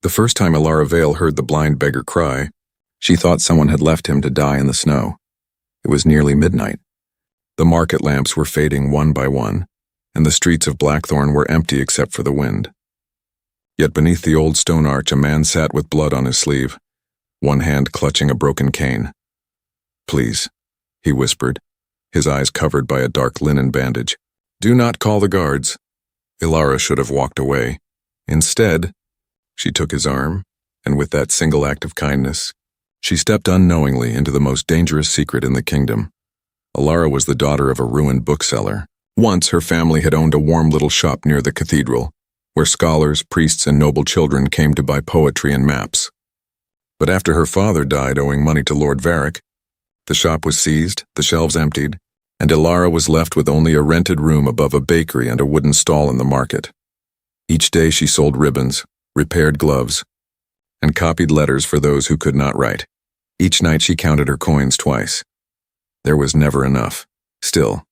The first time Elara Vale heard the blind beggar cry, she thought someone had left him to die in the snow. It was nearly midnight. The market lamps were fading one by one, and the streets of Blackthorne were empty except for the wind. Yet beneath the old stone arch a man sat with blood on his sleeve, one hand clutching a broken cane. "Please," he whispered, his eyes covered by a dark linen bandage. "Do not call the guards." Elara should have walked away. Instead, she took his arm, and with that single act of kindness, she stepped unknowingly into the most dangerous secret in the kingdom. Elara was the daughter of a ruined bookseller. Once her family had owned a warm little shop near the cathedral, where scholars, priests, and noble children came to buy poetry and maps. But after her father died owing money to Lord Varick, the shop was seized, the shelves emptied, and Elara was left with only a rented room above a bakery and a wooden stall in the market. Each day she sold ribbons, repaired gloves, and copied letters for those who could not write. Each night she counted her coins twice. There was never enough. Still,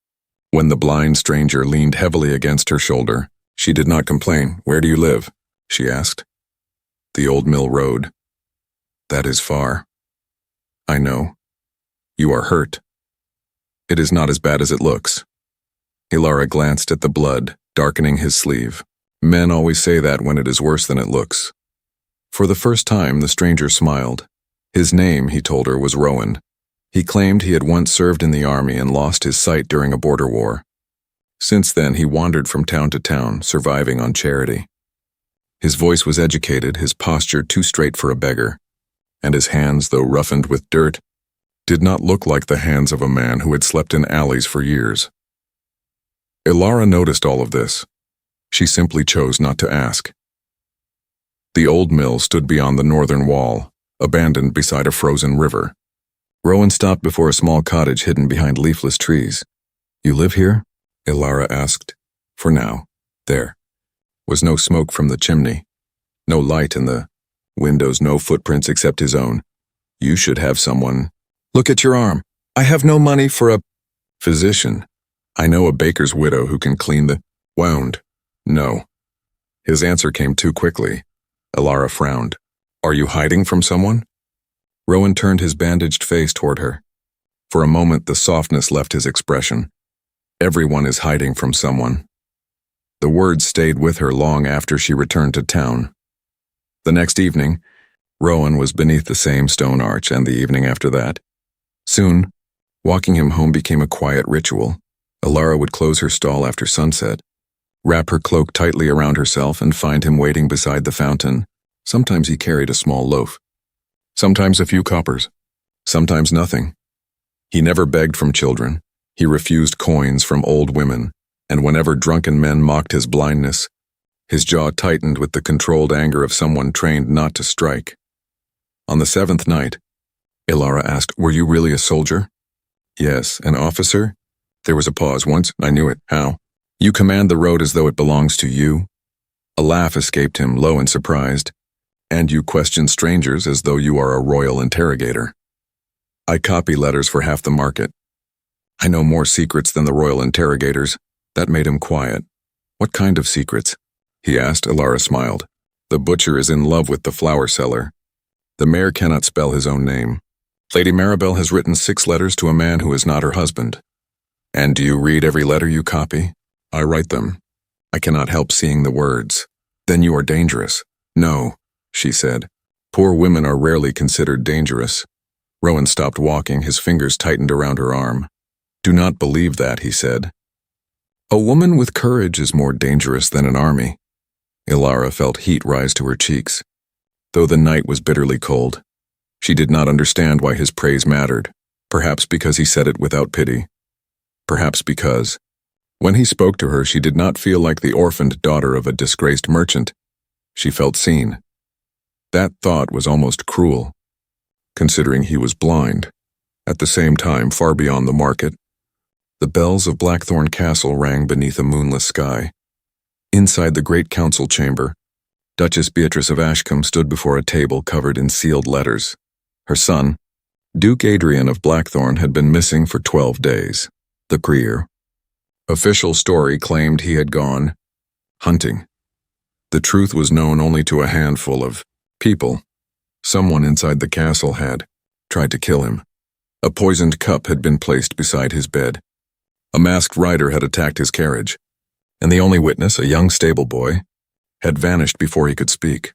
when the blind stranger leaned heavily against her shoulder, she did not complain. "Where do you live?" she asked. "The Old Mill Road." "That is far." "I know. You are hurt." "It is not as bad as it looks." Elara glanced at the blood, darkening his sleeve. Men always say that when it is worse than it looks. For the first time, the stranger smiled. His name, he told her, was Rowan. He claimed he had once served in the army and lost his sight during a border war. Since then, he wandered from town to town, surviving on charity. His voice was educated, his posture too straight for a beggar, and his hands, though roughened with dirt, did not look like the hands of a man who had slept in alleys for years. Elara noticed all of this. She simply chose not to ask. The old mill stood beyond the northern wall, abandoned beside a frozen river. Rowan stopped before a small cottage hidden behind leafless trees. "You live here?" Elara asked. For now, there was no smoke from the chimney, no light in the windows, no footprints except his own. "You should have someone." "Look at your arm. I have no money for a physician. I know a baker's widow who can clean the wound." "No." His answer came too quickly. Elara frowned. "Are you hiding from someone?" Rowan turned his bandaged face toward her. For a moment, the softness left his expression. "Everyone is hiding from someone." The words stayed with her long after she returned to town. The next evening, Rowan was beneath the same stone arch, and the evening after that. Soon, walking him home became a quiet ritual. Elara would close her stall after sunset, wrap her cloak tightly around herself, and find him waiting beside the fountain. Sometimes he carried a small loaf. Sometimes a few coppers. Sometimes nothing. He never begged from children. He refused coins from old women, and whenever drunken men mocked his blindness, his jaw tightened with the controlled anger of someone trained not to strike. On the 7th night, Elara asked, "Were you really a soldier?" "Yes." "An officer?" There was a pause. "Once, I knew it." "How?" "You command the road as though it belongs to you." A laugh escaped him, low and surprised. "And you question strangers as though you are a royal interrogator." "I copy letters for half the market. I know more secrets than the royal interrogators." That made him quiet. "What kind of secrets?" he asked. Elara smiled. "The butcher is in love with the flour seller. The mayor cannot spell his own name. Lady Maribel has written 6 letters to a man who is not her husband." "And do you read every letter you copy?" "I write them. I cannot help seeing the words." "Then you are dangerous." "No," she said. "Poor women are rarely considered dangerous." Rowan stopped walking, his fingers tightened around her arm. "Do not believe that," he said. "A woman with courage is more dangerous than an army." Elara felt heat rise to her cheeks. Though the night was bitterly cold, she did not understand why his praise mattered. Perhaps because he said it without pity. Perhaps because, when he spoke to her, she did not feel like the orphaned daughter of a disgraced merchant. She felt seen. That thought was almost cruel, considering he was blind. At the same time, far beyond the market, the bells of Blackthorne Castle rang beneath a moonless sky. Inside the great council chamber, Duchess Beatrice of Ashcombe stood before a table covered in sealed letters. Her son, Duke Adrian of Blackthorne, had been missing for 12 days. The Greer. Official story claimed he had gone hunting. The truth was known only to a handful of People. Someone inside the castle had tried to kill him. A poisoned cup had been placed beside his bed. A masked rider had attacked his carriage, and the only witness, a young stable boy, had vanished before he could speak.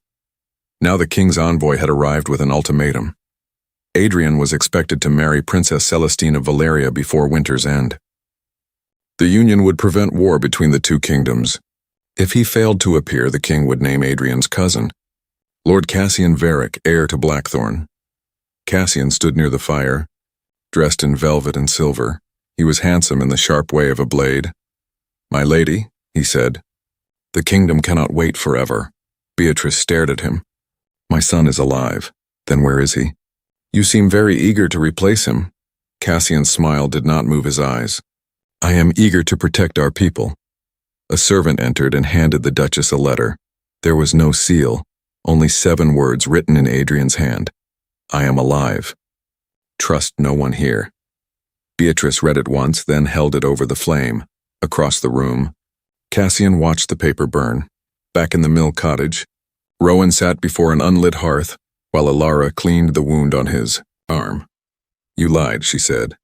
Now the king's envoy had arrived with an ultimatum. Adrian was expected to marry Princess Celestine of Valeria before winter's end. The union would prevent war between the two kingdoms. If he failed to appear, the king would name Adrian's cousin, Lord Cassian Varick, heir to Blackthorne. Cassian stood near the fire, dressed in velvet and silver. He was handsome in the sharp way of a blade. "My lady," he said, "the kingdom cannot wait forever." Beatrice stared at him. "My son is alive. Then where is he?" "You seem very eager to replace him." Cassian's smile did not move his eyes. "I am eager to protect our people." A servant entered and handed the Duchess a letter. There was no seal, only 7 words written in Adrian's hand. "I am alive. Trust no one here." Beatrice read it once, then held it over the flame. Across the room, Cassian watched the paper burn. Back in the mill cottage, Rowan sat before an unlit hearth while Elara cleaned the wound on his arm. "You lied," she said.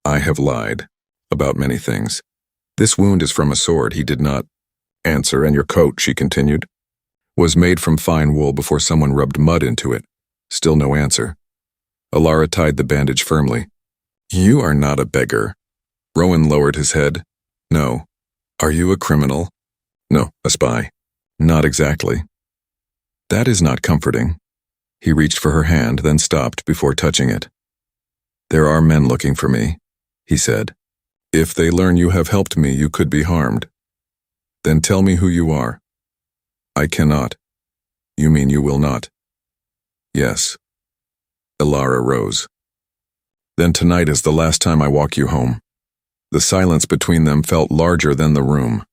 "I have lied. About many things. This wound is from a sword," he did not answer. "And your coat," she continued, "was made from fine wool before someone rubbed mud into it." Still no answer. Elara tied the bandage firmly. "You are not a beggar." Rowan lowered his head. "No." "Are you a criminal?" "No, a spy." "Not exactly." "That is not comforting." He reached for her hand, then stopped before touching it. "There are men looking for me," he said. "If they learn you have helped me, you could be harmed." "Then tell me who you are." "I cannot." "You mean you will not?" "Yes." Elara rose. "Then tonight is the last time I walk you home." The silence between them felt larger than the room.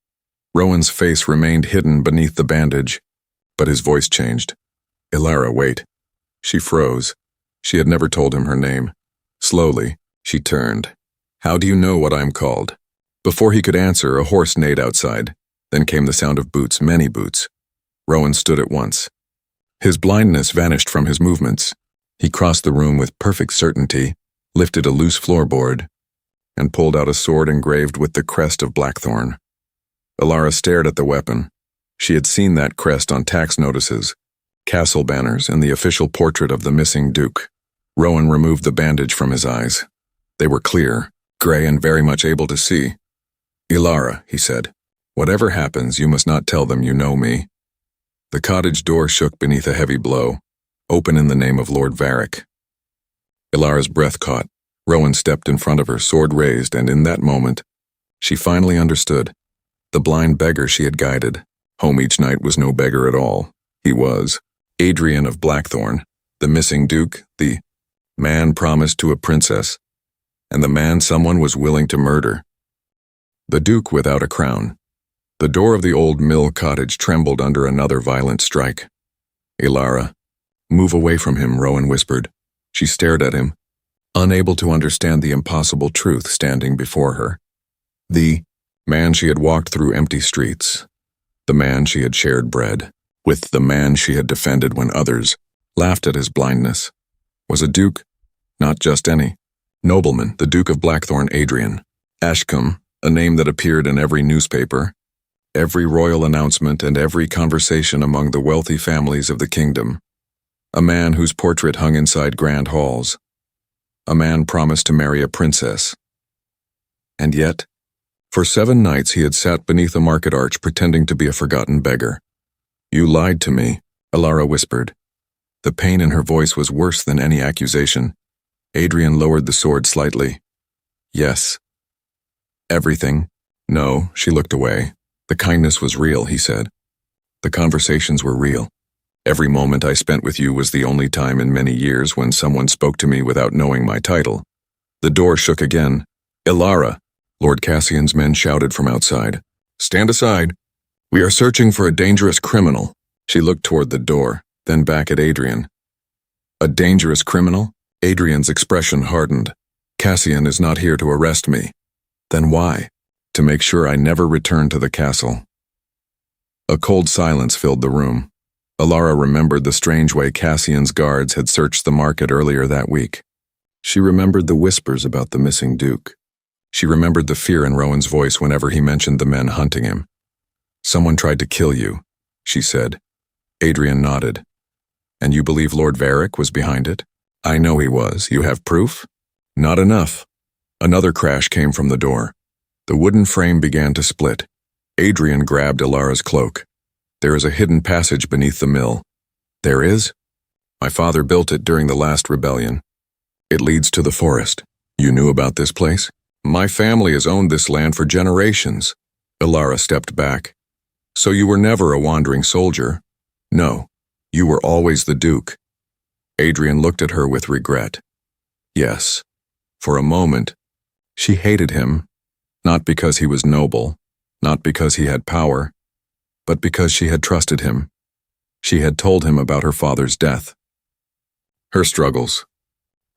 Rowan's face remained hidden beneath the bandage, but his voice changed. "Elara, wait." She froze. She had never told him her name. Slowly, she turned. "How do you know what I am called?" Before he could answer, a horse neighed outside. Then came the sound of boots, many boots. Rowan stood at once. His blindness vanished from his movements. He crossed the room with perfect certainty, lifted a loose floorboard, and pulled out a sword engraved with the crest of Blackthorne. Elara stared at the weapon. She had seen that crest on tax notices, castle banners, and the official portrait of the missing duke. Rowan removed the bandage from his eyes. They were clear, gray, and very much able to see. "Elara," he said, "whatever happens, you must not tell them you know me." The cottage door shook beneath a heavy blow, open in the name of Lord Varick. Elara's breath caught. Rowan stepped in front of her, sword raised, and in that moment, she finally understood. The blind beggar she had guided home each night was no beggar at all. He was Adrian of Blackthorne, the missing duke, the man promised to a princess, and the man someone was willing to murder. The duke without a crown. The door of the old mill cottage trembled under another violent strike. "Elara." "Move away from him," Rowan whispered. She stared at him, unable to understand the impossible truth standing before her. The man she had walked through empty streets, the man she had shared bread with, the man she had defended when others laughed at his blindness, was a duke, not just any nobleman, the Duke of Blackthorne, Adrian Ashcombe, a name that appeared in every newspaper, every royal announcement, and every conversation among the wealthy families of the kingdom. A man whose portrait hung inside grand halls. A man promised to marry a princess. And yet, for 7 nights he had sat beneath a market arch pretending to be a forgotten beggar. "You lied to me," Elara whispered. The pain in her voice was worse than any accusation. Adrian lowered the sword slightly. "Yes." "Everything?" "No," she looked away. "The kindness was real," he said. "The conversations were real. Every moment I spent with you was the only time in many years when someone spoke to me without knowing my title." The door shook again. "Elara!" Lord Cassian's men shouted from outside. "Stand aside. We are searching for a dangerous criminal." She looked toward the door, then back at Adrian. "A dangerous criminal?" Adrian's expression hardened. "Cassian is not here to arrest me." "Then why?" "To make sure I never return to the castle." A cold silence filled the room. Elara remembered the strange way Cassian's guards had searched the market earlier that week. She remembered the whispers about the missing Duke. She remembered the fear in Rowan's voice whenever he mentioned the men hunting him. "Someone tried to kill you," she said. Adrian nodded. "And you believe Lord Varric was behind it?" "I know he was. You have proof?" "Not enough." Another crash came from the door. The wooden frame began to split. Adrian grabbed Elara's cloak. "There is a hidden passage beneath the mill." "There is?" "My father built it during the last rebellion. It leads to the forest." "You knew about this place?" "My family has owned this land for generations." Elara stepped back. "So you were never a wandering soldier?" "No, you were always the Duke." Adrian looked at her with regret. Yes. For a moment, she hated him, not because he was noble, not because he had power, but because she had trusted him. She had told him about her father's death, her struggles,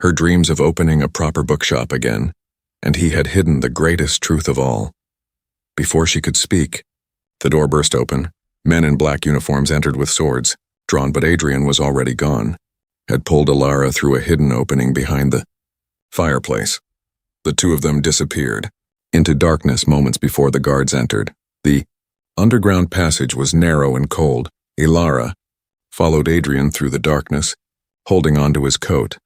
her dreams of opening a proper bookshop again, and he had hidden the greatest truth of all. Before she could speak, the door burst open. Men in black uniforms entered with swords, drawn, but Adrian was already gone, had pulled Elara through a hidden opening behind the fireplace. The two of them disappeared into darkness moments before the guards entered. The underground passage was narrow and cold. Elara followed Adrian through the darkness, holding onto his coat.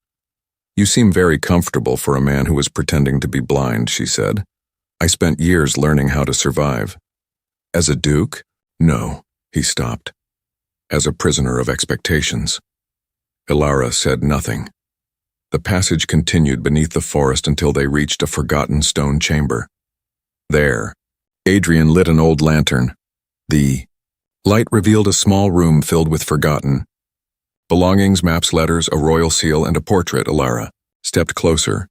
"You seem very comfortable for a man who was pretending to be blind," she said. "I spent years learning how to survive." "As a duke?" "No," he stopped. "As a prisoner of expectations." Elara said nothing. The passage continued beneath the forest until they reached a forgotten stone chamber. There, Adrian lit an old lantern. The light revealed a small room filled with forgotten belongings, maps, letters, a royal seal, and a portrait. Elara stepped closer.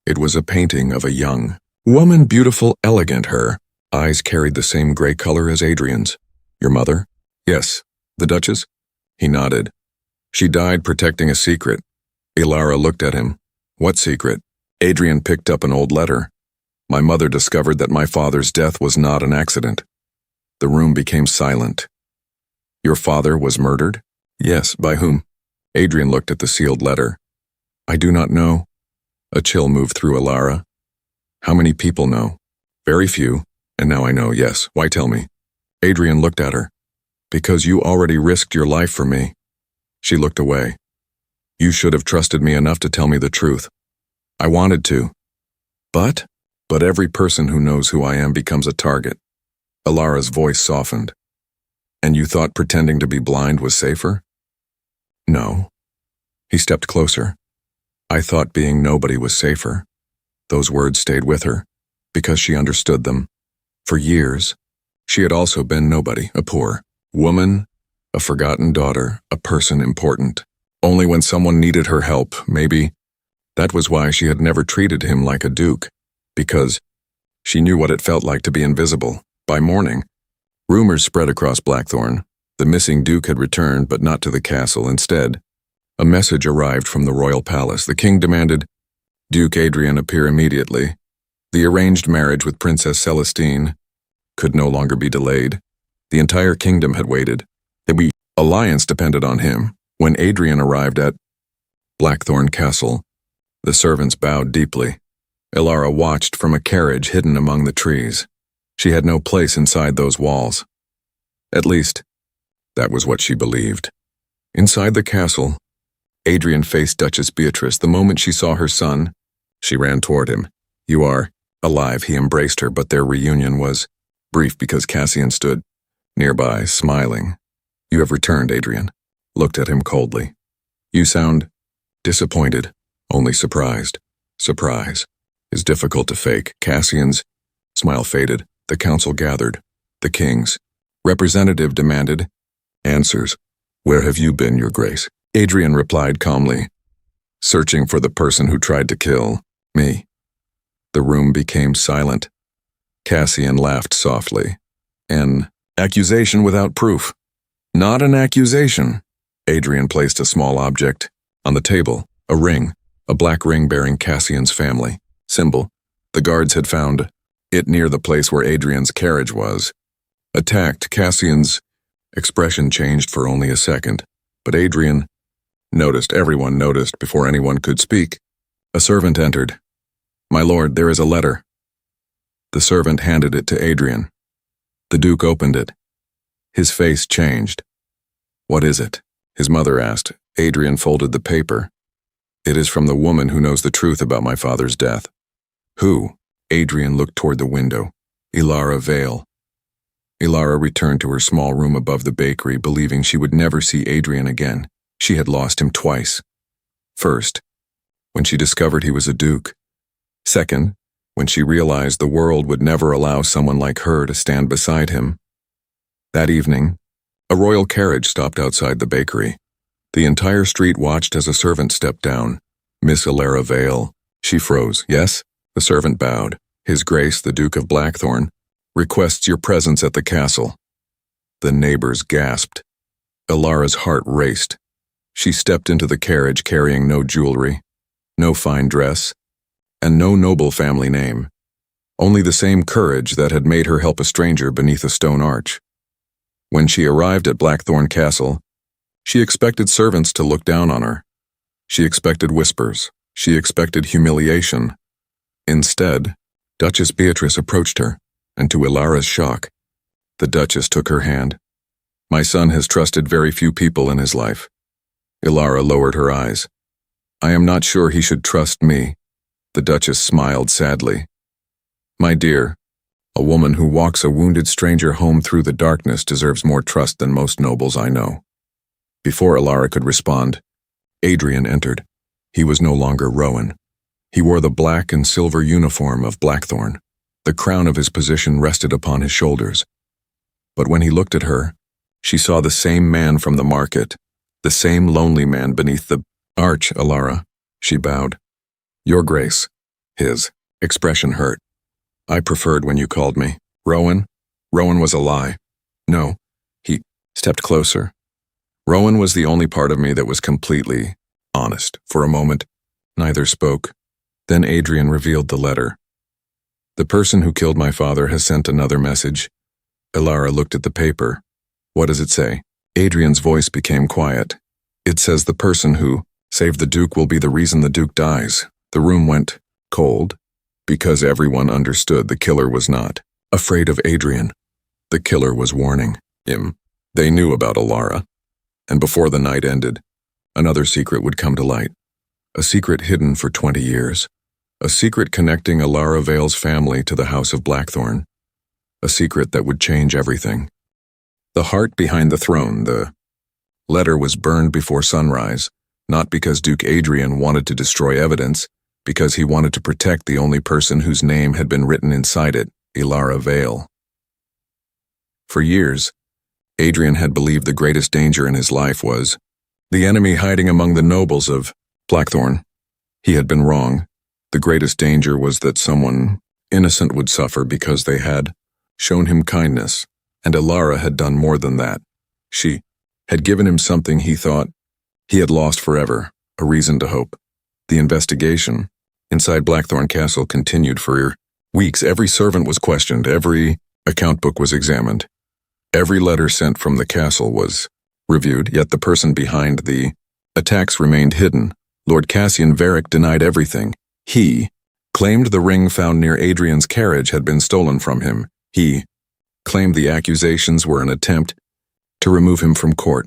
It was a painting of a young woman, beautiful, elegant. Her eyes carried the same gray color as Adrian's. "Your mother?" "Yes." "The Duchess?" He nodded. "She died protecting a secret." Elara looked at him. "What secret?" Adrian picked up an old letter. "My mother discovered that my father's death was not an accident." The room became silent. "Your father was murdered?" "Yes." "By whom?" Adrian looked at the sealed letter. "I do not know." A chill moved through Elara. "How many people know?" "Very few. And now I know, yes. Why tell me?" Adrian looked at her. "Because you already risked your life for me." She looked away. "You should have trusted me enough to tell me the truth." "I wanted to." But every person who knows who I am becomes a target." Elara's voice softened. "And you thought pretending to be blind was safer?" "No." He stepped closer. "I thought being nobody was safer." Those words stayed with her, because she understood them. For years, she had also been nobody, a poor woman, a forgotten daughter, a person important. Only when someone needed her help, maybe. That was why she had never treated him like a duke, because she knew what it felt like to be invisible. By morning, rumors spread across Blackthorne. The missing duke had returned, but not to the castle. Instead, a message arrived from the royal palace. The king demanded Duke Adrian appear immediately. The arranged marriage with Princess Celestine could no longer be delayed. The entire kingdom had waited. The alliance depended on him. When Adrian arrived at Blackthorne Castle, the servants bowed deeply. Elara watched from a carriage hidden among the trees. She had no place inside those walls. At least, that was what she believed. Inside the castle, Adrian faced Duchess Beatrice. The moment she saw her son, she ran toward him. "You are alive." He embraced her, but their reunion was brief because Cassian stood nearby, smiling. "You have returned," Adrian looked at him coldly. "You sound disappointed." "Only surprised." Surprise is difficult to fake. Cassian's smile faded. The council gathered. The king's representative demanded answers. "Where have you been, Your Grace?" Adrian replied calmly, "Searching for the person who tried to kill me." The room became silent. Cassian laughed softly. "An accusation without proof." "Not an accusation." Adrian placed a small object on the table, a ring, a black ring bearing Cassian's family symbol. The guards had found it near the place where Adrian's carriage was. Attacked Cassian's expression changed for only a second, but Adrian everyone noticed before anyone could speak. A servant entered. "My lord, there is a letter." The servant handed it to Adrian. The Duke opened it. His face changed. "What is it?" his mother asked. Adrian folded the paper. "It is from the woman who knows the truth about my father's death." "Who?" Adrian looked toward the window. "Elara Vale." Elara returned to her small room above the bakery, believing she would never see Adrian again. She had lost him twice. First, when she discovered he was a duke. Second, when she realized the world would never allow someone like her to stand beside him. That evening, a royal carriage stopped outside the bakery. The entire street watched as a servant stepped down. "Miss Elara Vale." She froze. "Yes?" The servant bowed. "His Grace, the Duke of Blackthorne, requests your presence at the castle." The neighbors gasped. Elara's heart raced. She stepped into the carriage carrying no jewelry, no fine dress, and no noble family name. Only the same courage that had made her help a stranger beneath a stone arch. When she arrived at Blackthorne Castle, she expected servants to look down on her. She expected whispers. She expected humiliation. Instead, Duchess Beatrice approached her, and to Elara's shock, the Duchess took her hand. "My son has trusted very few people in his life." Elara lowered her eyes. "I am not sure he should trust me." The Duchess smiled sadly. "My dear, a woman who walks a wounded stranger home through the darkness deserves more trust than most nobles I know." Before Elara could respond, Adrian entered. He was no longer Rowan. He wore the black and silver uniform of Blackthorne. The crown of his position rested upon his shoulders. But when he looked at her, she saw the same man from the market, the same lonely man beneath the arch. "Elara," she bowed. "Your Grace." His expression hurt. "I preferred when you called me Rowan. Rowan was a lie." "No." He stepped closer. "Rowan was the only part of me that was completely honest." For a moment, neither spoke. Then Adrian revealed the letter. "The person who killed my father has sent another message." Elara looked at the paper. "What does it say?" Adrian's voice became quiet. "It says the person who saved the Duke will be the reason the Duke dies." The room went cold, because everyone understood the killer was not afraid of Adrian. The killer was warning him. They knew about Elara, and before the night ended, another secret would come to light. A secret hidden for 20 years. A secret connecting Elara Vale's family to the House of Blackthorne. A secret that would change everything. The heart behind the throne. The letter was burned before sunrise, not because Duke Adrian wanted to destroy evidence, because he wanted to protect the only person whose name had been written inside it, Elara Vale. For years, Adrian had believed the greatest danger in his life was the enemy hiding among the nobles of Blackthorne. He had been wrong. The greatest danger was that someone innocent would suffer because they had shown him kindness, and Elara had done more than that. She had given him something he thought he had lost forever, a reason to hope. The investigation inside Blackthorne Castle continued for weeks. Every servant was questioned, every account book was examined. Every letter sent from the castle was reviewed, yet the person behind the attacks remained hidden. Lord Cassian Varick denied everything. He claimed the ring found near Adrian's carriage had been stolen from him. He claimed the accusations were an attempt to remove him from court.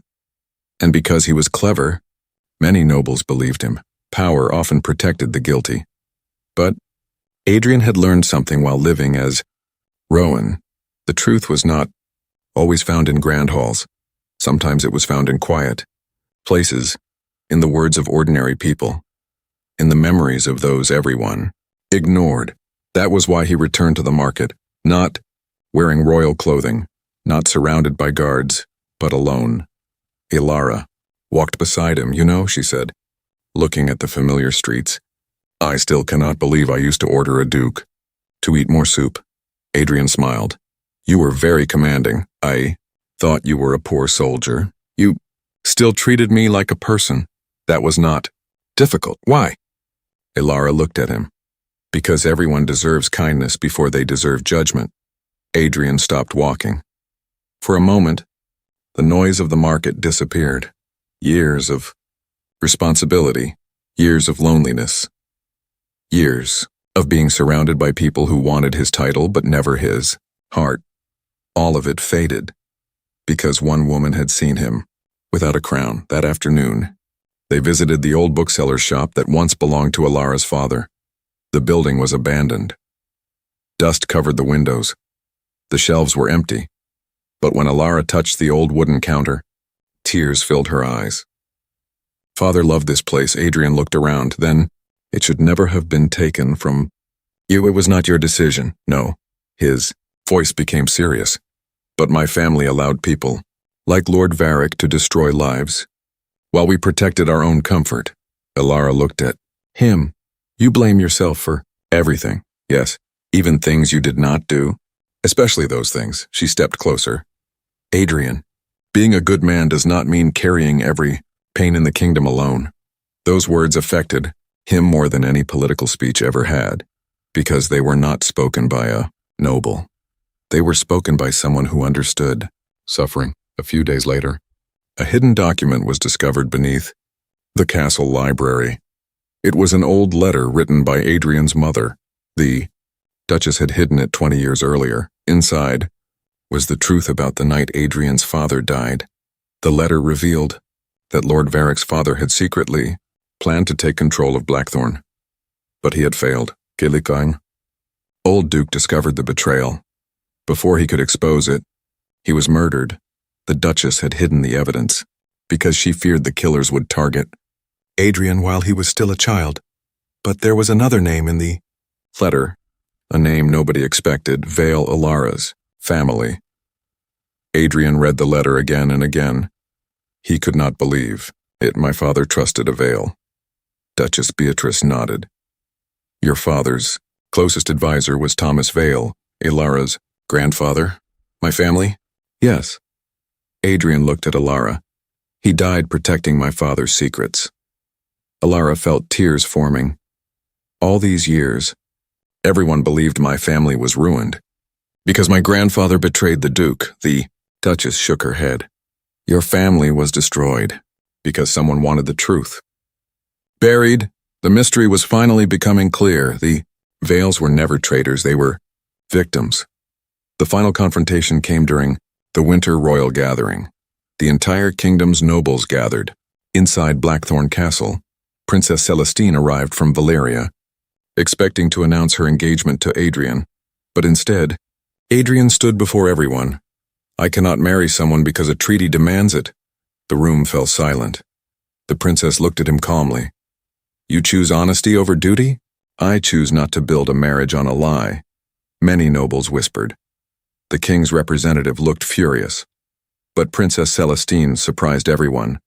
And because he was clever, many nobles believed him. Power often protected the guilty. But Adrian had learned something while living as Rowan. The truth was not always found in grand halls. Sometimes it was found in quiet places, in the words of ordinary people, in the memories of those everyone ignored. That was why he returned to the market, not wearing royal clothing, not surrounded by guards, but alone. Elara walked beside him. "You know," she said, looking at the familiar streets, "I still cannot believe I used to order a duke to eat more soup." Adrian smiled. "You were very commanding. I thought you were a poor soldier. You still treated me like a person. That was not difficult." "Why?" Elara looked at him. "Because everyone deserves kindness before they deserve judgment." Adrian stopped walking. For a moment, The noise of the market disappeared. Years of responsibility, years of loneliness, years of being surrounded by people who wanted his title but never his heart. All of it faded because one woman had seen him without a crown that afternoon. They visited the old bookseller's shop that once belonged to Elara's father. The building was abandoned. Dust covered the windows. The shelves were empty. But when Elara touched the old wooden counter, tears filled her eyes. Father loved this place. Adrian looked around. Then, it should never have been taken from you. It was not your decision. No. His voice became serious. But my family allowed people, like Lord Varick, to destroy lives, while we protected our own comfort. Elara looked at him. You blame yourself for everything. Yes, even things you did not do. Especially those things. She stepped closer. Adrian, being a good man does not mean carrying every pain in the kingdom alone. Those words affected him more than any political speech ever had, because they were not spoken by a noble. They were spoken by someone who understood suffering. A few days later, a hidden document was discovered beneath the castle library. It was an old letter written by Adrian's mother. The Duchess had hidden it 20 years earlier. Inside was the truth about the night Adrian's father died. The letter revealed that Lord Varick's father had secretly planned to take control of Blackthorne. But he had failed. Gilikang. Old Duke discovered the betrayal. Before he could expose it, he was murdered. The Duchess had hidden the evidence because she feared the killers would target Adrian while he was still a child. But there was another name in the letter, a name nobody expected, Vale Elara's family. Adrian read the letter again and again. He could not believe it. My father trusted a Vale. Duchess Beatrice nodded. Your father's closest advisor was Thomas Vale, Elara's grandfather. My family? Yes. Adrian looked at Elara. He died protecting my father's secrets. Elara felt tears forming. All these years, everyone believed my family was ruined. Because my grandfather betrayed the Duke. The Duchess shook her head. Your family was destroyed because someone wanted the truth. Buried, the mystery was finally becoming clear. The Vales were never traitors, they were victims. The final confrontation came during the winter royal gathering. The entire kingdom's nobles gathered. Inside Blackthorne Castle, Princess Celestine arrived from Valeria, expecting to announce her engagement to Adrian. But instead, Adrian stood before everyone. I cannot marry someone because a treaty demands it. The room fell silent. The princess looked at him calmly. You choose honesty over duty? I choose not to build a marriage on a lie. Many nobles whispered. The king's representative looked furious. But Princess Celestine surprised everyone.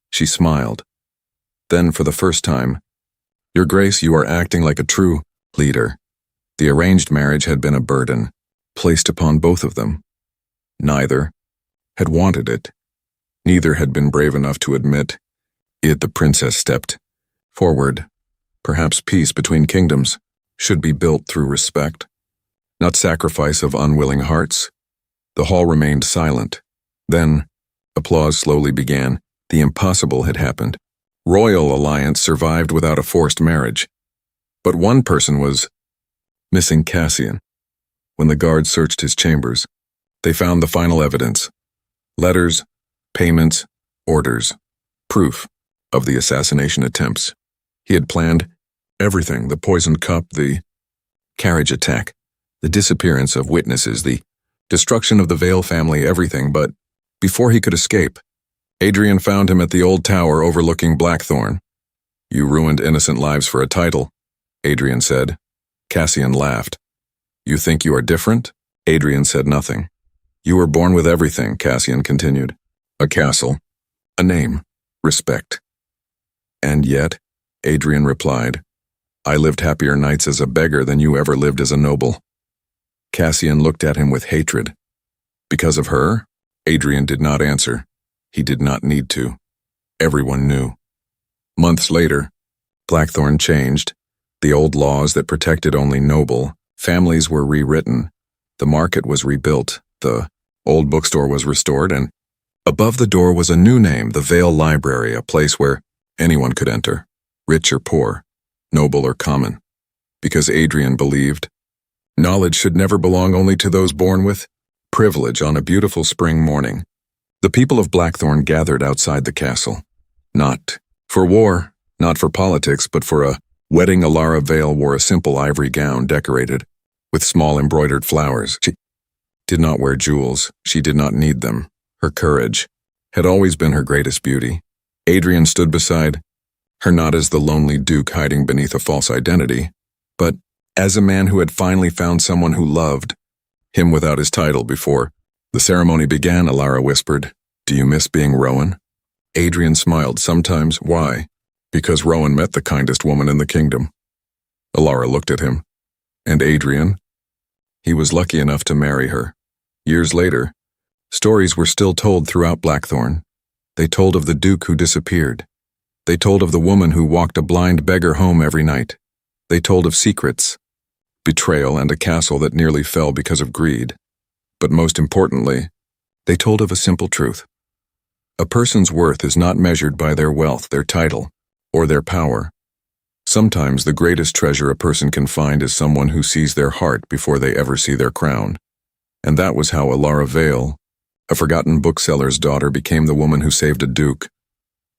She smiled. Then, for the first time, Your Grace, you are acting like a true leader. The arranged marriage had been a burden, placed upon both of them. Neither had wanted it. Neither had been brave enough to admit it. The princess stepped forward. Perhaps peace between kingdoms should be built through respect, not sacrifice of unwilling hearts. The hall remained silent. Then, applause slowly began. The impossible had happened. Royal alliance survived without a forced marriage. But one person was missing: Cassian. When the guards searched his chambers, they found the final evidence. Letters, payments, orders, proof of the assassination attempts. He had planned everything: the poisoned cup, the carriage attack, the disappearance of witnesses, the destruction of the Vale family, everything. But before he could escape, Adrian found him at the old tower overlooking Blackthorne. You ruined innocent lives for a title, Adrian said. Cassian laughed. You think you are different? Adrian said nothing. You were born with everything, Cassian continued. A castle, a name, respect. And yet, Adrian replied, I lived happier nights as a beggar than you ever lived as a noble. Cassian looked at him with hatred. Because of her? Adrian did not answer. He did not need to. Everyone knew. Months later, Blackthorne changed. The old laws that protected only noble families were rewritten. The market was rebuilt. The old bookstore was restored, and Above the door was a new name, the Vale Library, a place where anyone could enter, rich or poor, noble or common, because Adrian believed knowledge should never belong only to those born with privilege. On a beautiful spring morning, the people of Blackthorne gathered outside the castle, not for war, not for politics, but for a wedding. Elara Vale wore a simple ivory gown decorated with small embroidered flowers. She did not wear jewels. She did not need them. Her courage had always been her greatest beauty. Adrian stood beside her not as the lonely duke hiding beneath a false identity, but as a man who had finally found someone who loved him without his title. Before the ceremony began, Elara whispered, "Do you miss being Rowan?" Adrian smiled. "Sometimes." "Why?" "Because Rowan met the kindest woman in the kingdom." Elara looked at him. "And Adrian?" "He was lucky enough to marry her." Years later, stories were still told throughout Blackthorne. They told of the duke who disappeared. They told of the woman who walked a blind beggar home every night. They told of secrets, betrayal, and a castle that nearly fell because of greed. But most importantly, they told of a simple truth. A person's worth is not measured by their wealth, their title, or their power. Sometimes the greatest treasure a person can find is someone who sees their heart before they ever see their crown. And that was how Elara Vale, a forgotten bookseller's daughter, became the woman who saved a duke.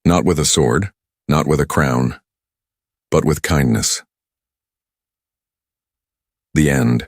Not with a sword, not with a crown, but with kindness. The end.